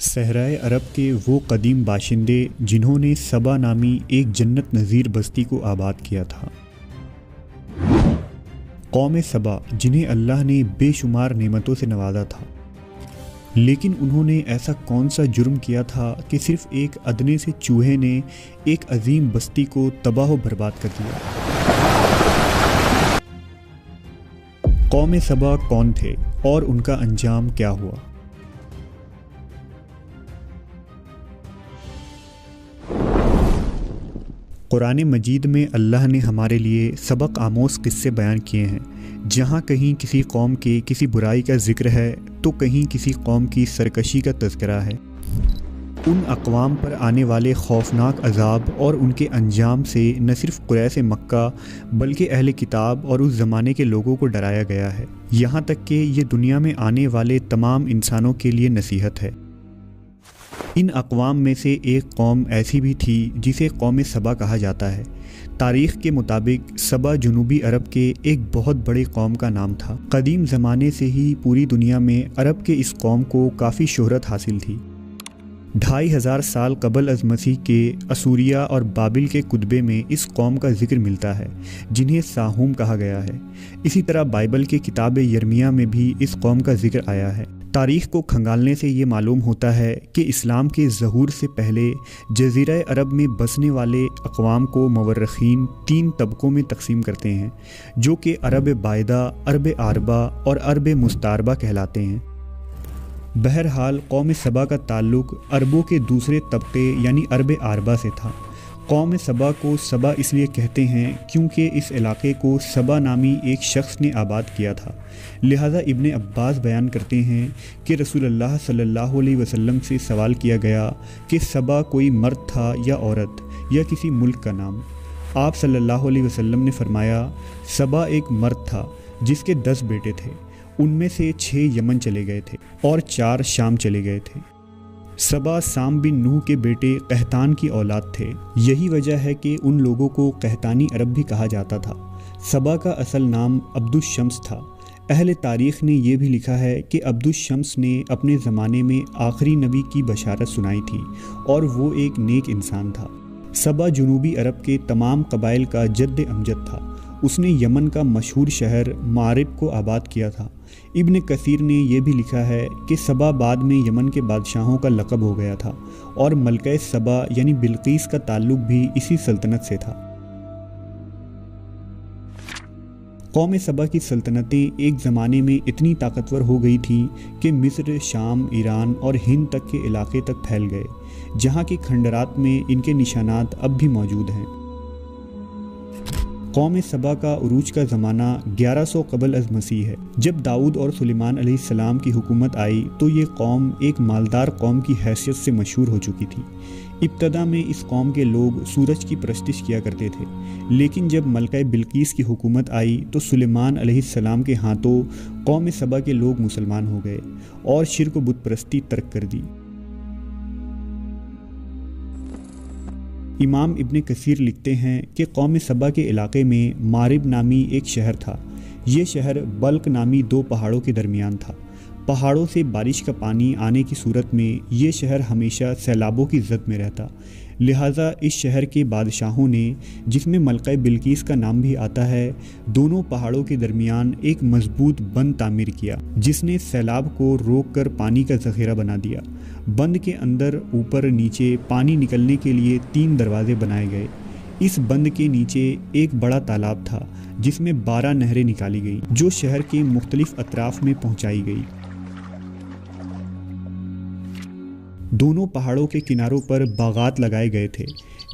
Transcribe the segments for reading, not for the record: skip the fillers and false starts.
صحرائے عرب کے وہ قدیم باشندے جنہوں نے سبا نامی ایک جنت نظیر بستی کو آباد کیا تھا۔ قوم سبا جنہیں اللہ نے بے شمار نعمتوں سے نوازا تھا، لیکن انہوں نے ایسا کون سا جرم کیا تھا کہ صرف ایک ادنے سے چوہے نے ایک عظیم بستی کو تباہ و برباد کر دیا۔ قوم سبا کون تھے اور ان کا انجام کیا ہوا؟ قرآن مجید میں اللہ نے ہمارے لیے سبق آموز قصے بیان کیے ہیں، جہاں کہیں کسی قوم کے کسی برائی کا ذکر ہے تو کہیں کسی قوم کی سرکشی کا تذکرہ ہے۔ ان اقوام پر آنے والے خوفناک عذاب اور ان کے انجام سے نہ صرف قریش مکہ بلکہ اہل کتاب اور اس زمانے کے لوگوں کو ڈرایا گیا ہے، یہاں تک کہ یہ دنیا میں آنے والے تمام انسانوں کے لیے نصیحت ہے۔ ان اقوام میں سے ایک قوم ایسی بھی تھی جسے قوم سبا کہا جاتا ہے۔ تاریخ کے مطابق سبا جنوبی عرب کے ایک بہت بڑے قوم کا نام تھا۔ قدیم زمانے سے ہی پوری دنیا میں عرب کے اس قوم کو کافی شہرت حاصل تھی۔ 2500 سال قبل از مسیح کے اسوریا اور بابل کے کتبے میں اس قوم کا ذکر ملتا ہے، جنہیں ساہوم کہا گیا ہے۔ اسی طرح بائبل کے کتاب یرمیہ میں بھی اس قوم کا ذکر آیا ہے۔ تاریخ کو کھنگالنے سے یہ معلوم ہوتا ہے کہ اسلام کے ظہور سے پہلے جزیرہ عرب میں بسنے والے اقوام کو مورخین 3 طبقوں میں تقسیم کرتے ہیں، جو کہ عرب بائدہ، عرب عاربہ اور عرب مستعربہ کہلاتے ہیں۔ بہرحال قوم سبا کا تعلق عربوں کے دوسرے طبقے یعنی عرب عاربہ سے تھا۔ قوم سبا کو سبا اس لیے کہتے ہیں کیونکہ اس علاقے کو سبا نامی ایک شخص نے آباد کیا تھا، لہٰذا ابن عباس بیان کرتے ہیں کہ رسول اللہ صلی اللہ علیہ وسلم سے سوال کیا گیا کہ سبا کوئی مرد تھا یا عورت یا کسی ملک کا نام؟ آپ صلی اللہ علیہ وسلم نے فرمایا سبا ایک مرد تھا جس کے 10 بیٹے تھے، ان میں سے 6 یمن چلے گئے تھے اور 4 شام چلے گئے تھے۔ سبا سام بن نوح کے بیٹے قحطان کی اولاد تھے، یہی وجہ ہے کہ ان لوگوں کو قحطانی عرب بھی کہا جاتا تھا۔ سبا کا اصل نام عبد الشمس تھا۔ اہل تاریخ نے یہ بھی لکھا ہے کہ عبد الشمس نے اپنے زمانے میں آخری نبی کی بشارت سنائی تھی اور وہ ایک نیک انسان تھا۔ سبا جنوبی عرب کے تمام قبائل کا جد امجد تھا۔ اس نے یمن کا مشہور شہر معرب کو آباد کیا تھا۔ ابن کثیر نے یہ بھی لکھا ہے کہ سبا بعد میں یمن کے بادشاہوں کا لقب ہو گیا تھا اور ملکہ سبا یعنی بلقیس کا تعلق بھی اسی سلطنت سے تھا۔ قوم سبا کی سلطنتیں ایک زمانے میں اتنی طاقتور ہو گئی تھیں کہ مصر، شام، ایران اور ہند تک کے علاقے تک پھیل گئے، جہاں کے کھنڈرات میں ان کے نشانات اب بھی موجود ہیں۔ قوم سبا کا عروج کا زمانہ 1100 قبل از مسیح ہے۔ جب داؤد اور سلیمان علیہ السلام کی حکومت آئی تو یہ قوم ایک مالدار قوم کی حیثیت سے مشہور ہو چکی تھی۔ ابتدا میں اس قوم کے لوگ سورج کی پرستش کیا کرتے تھے، لیکن جب ملکہ بلقیس کی حکومت آئی تو سلیمان علیہ السلام کے ہاتھوں قوم سبا کے لوگ مسلمان ہو گئے اور شرک و بت پرستی ترک کر دی۔ امام ابن کثیر لکھتے ہیں کہ قوم سبا کے علاقے میں معرب نامی ایک شہر تھا۔ یہ شہر بلق نامی 2 پہاڑوں کے درمیان تھا۔ پہاڑوں سے بارش کا پانی آنے کی صورت میں یہ شہر ہمیشہ سیلابوں کی زد میں رہتا، لہٰذا اس شہر کے بادشاہوں نے، جس میں ملکہ بلقیس کا نام بھی آتا ہے، دونوں پہاڑوں کے درمیان ایک مضبوط بند تعمیر کیا جس نے سیلاب کو روک کر پانی کا ذخیرہ بنا دیا۔ بند کے اندر اوپر نیچے پانی نکلنے کے لیے 3 دروازے بنائے گئے۔ اس بند کے نیچے ایک بڑا تالاب تھا جس میں 12 نہریں نکالی گئیں جو شہر کے مختلف اطراف میں پہنچائی گئی۔ دونوں پہاڑوں کے کناروں پر باغات لگائے گئے تھے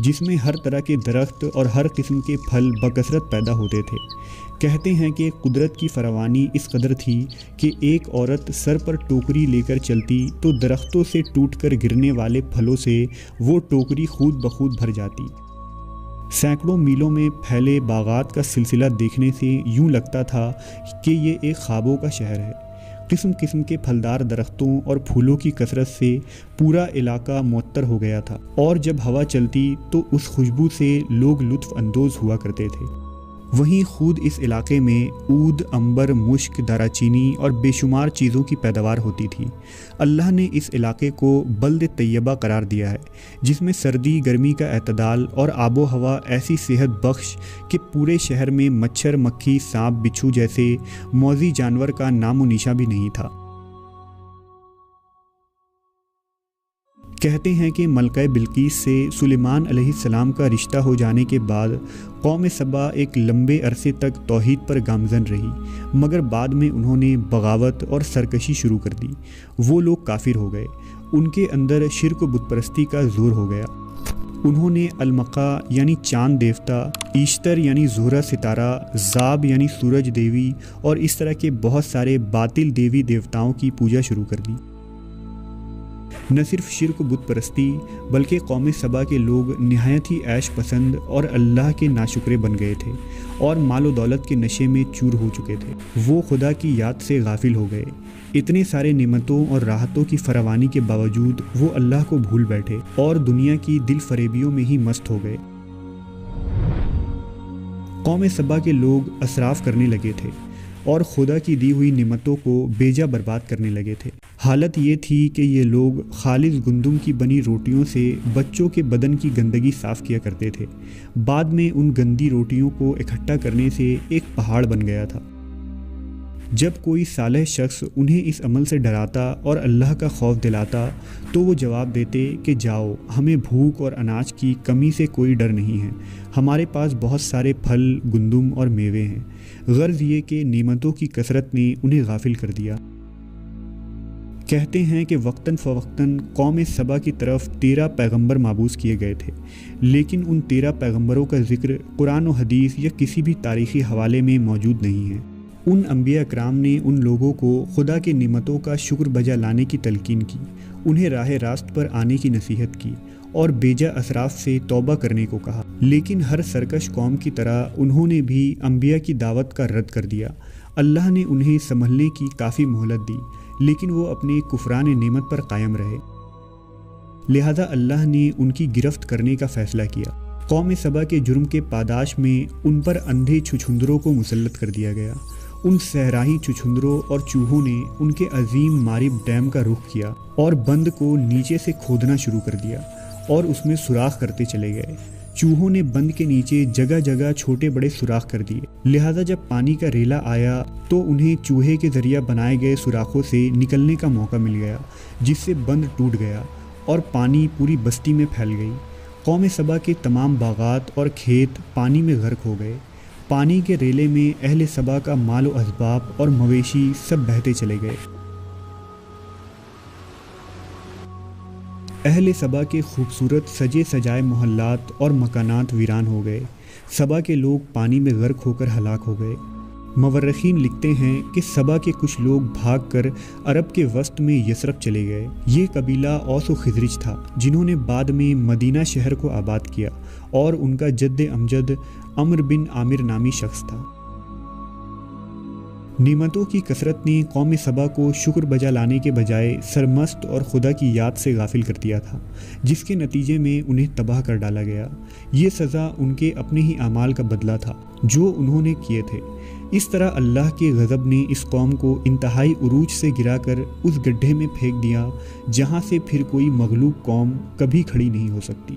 جس میں ہر طرح کے درخت اور ہر قسم کے پھل بکثرت پیدا ہوتے تھے۔ کہتے ہیں کہ قدرت کی فراوانی اس قدر تھی کہ ایک عورت سر پر ٹوکری لے کر چلتی تو درختوں سے ٹوٹ کر گرنے والے پھلوں سے وہ ٹوکری خود بخود بھر جاتی۔ سینکڑوں میلوں میں پھیلے باغات کا سلسلہ دیکھنے سے یوں لگتا تھا کہ یہ ایک خوابوں کا شہر ہے۔ قسم قسم کے پھلدار درختوں اور پھولوں کی کثرت سے پورا علاقہ معطر ہو گیا تھا اور جب ہوا چلتی تو اس خوشبو سے لوگ لطف اندوز ہوا کرتے تھے۔ وہیں خود اس علاقے میں عود، عنبر، مشک، دارا چینی اور بے شمار چیزوں کی پیداوار ہوتی تھی۔ اللہ نے اس علاقے کو بلد طیبہ قرار دیا ہے، جس میں سردی گرمی کا اعتدال اور آب و ہوا ایسی صحت بخش کہ پورے شہر میں مچھر، مکھی، سانپ، بچھو جیسے موذی جانور کا نام و نشان بھی نہیں تھا۔ کہتے ہیں کہ ملکہ بلقیس سے سلیمان علیہ السلام کا رشتہ ہو جانے کے بعد قوم سبا ایک لمبے عرصے تک توحید پر گامزن رہی، مگر بعد میں انہوں نے بغاوت اور سرکشی شروع کر دی۔ وہ لوگ کافر ہو گئے، ان کے اندر شرک و بت پرستی کا زور ہو گیا۔ انہوں نے المقا یعنی چاند دیوتا، ایشتر یعنی زہرہ ستارہ، زاب یعنی سورج دیوی اور اس طرح کے بہت سارے باطل دیوی دیوتاؤں کی پوجا شروع کر دی۔ نہ صرف شرک و بت پرستی بلکہ قوم سبا کے لوگ نہایت ہی عیش پسند اور اللہ کے ناشکرے بن گئے تھے اور مال و دولت کے نشے میں چور ہو چکے تھے۔ وہ خدا کی یاد سے غافل ہو گئے۔ اتنے سارے نعمتوں اور راحتوں کی فراوانی کے باوجود وہ اللہ کو بھول بیٹھے اور دنیا کی دل فریبیوں میں ہی مست ہو گئے۔ قوم سبا کے لوگ اسراف کرنے لگے تھے اور خدا کی دی ہوئی نعمتوں کو بیجا برباد کرنے لگے تھے۔ حالت یہ تھی کہ یہ لوگ خالص گندم کی بنی روٹیوں سے بچوں کے بدن کی گندگی صاف کیا کرتے تھے۔ بعد میں ان گندی روٹیوں کو اکٹھا کرنے سے ایک پہاڑ بن گیا تھا۔ جب کوئی صالح شخص انہیں اس عمل سے ڈراتا اور اللہ کا خوف دلاتا تو وہ جواب دیتے کہ جاؤ، ہمیں بھوک اور اناج کی کمی سے کوئی ڈر نہیں ہے، ہمارے پاس بہت سارے پھل، گندم اور میوے ہیں۔ غرض یہ کہ نعمتوں کی کثرت نے انہیں غافل کر دیا۔ کہتے ہیں کہ وقتاً فوقتاً قوم سبا کی طرف 13 پیغمبر مابعوث کیے گئے تھے، لیکن ان 13 پیغمبروں کا ذکر قرآن و حدیث یا کسی بھی تاریخی حوالے میں موجود نہیں ہے۔ ان انبیاء اکرام نے ان لوگوں کو خدا کی نعمتوں کا شکر بجا لانے کی تلقین کی، انہیں راہ راست پر آنے کی نصیحت کی اور بیجا اسراف سے توبہ کرنے کو کہا، لیکن ہر سرکش قوم کی طرح انہوں نے بھی انبیاء کی دعوت کا رد کر دیا۔ اللہ نے انہیں سنبھلنے کی کافی مہلت دی، لیکن وہ اپنے کفران نعمت پر قائم رہے، لہذا اللہ نے ان کی گرفت کرنے کا فیصلہ کیا۔ قوم سبا کے جرم کے پاداش میں ان پر اندھے چھچھندروں کو مسلط کر دیا گیا۔ ان صحرائی چھچھندروں اور چوہوں نے ان کے عظیم مارب ڈیم کا رخ کیا اور بند کو نیچے سے کھودنا شروع کر دیا اور اس میں سوراخ کرتے چلے گئے۔ چوہوں نے بند کے نیچے جگہ جگہ چھوٹے بڑے سوراخ کر دیے، لہذا جب پانی کا ریلا آیا تو انہیں چوہے کے ذریعہ بنائے گئے سوراخوں سے نکلنے کا موقع مل گیا، جس سے بند ٹوٹ گیا اور پانی پوری بستی میں پھیل گئی۔ قوم سبا کے تمام باغات اور کھیت پانی میں غرق ہو گئے۔ پانی کے ریلے میں اہل سبا کا مال و اسباب اور مویشی سب بہتے چلے گئے۔ اہل سبا کے خوبصورت سجے سجائے محلات اور مکانات ویران ہو گئے۔ سبا کے لوگ پانی میں غرق ہو کر ہلاک ہو گئے۔ مورخین لکھتے ہیں کہ سبا کے کچھ لوگ بھاگ کر عرب کے وسط میں یثرب چلے گئے۔ یہ قبیلہ اوس و خزرج تھا، جنہوں نے بعد میں مدینہ شہر کو آباد کیا اور ان کا جد امجد عمرو بن عامر نامی شخص تھا۔ نعمتوں کی کثرت نے قوم سبا کو شکر بجا لانے کے بجائے سرمست اور خدا کی یاد سے غافل کر دیا تھا، جس کے نتیجے میں انہیں تباہ کر ڈالا گیا۔ یہ سزا ان کے اپنے ہی اعمال کا بدلہ تھا جو انہوں نے کیے تھے۔ اس طرح اللہ کے غضب نے اس قوم کو انتہائی عروج سے گرا کر اس گڈھے میں پھینک دیا جہاں سے پھر کوئی مغلوب قوم کبھی کھڑی نہیں ہو سکتی۔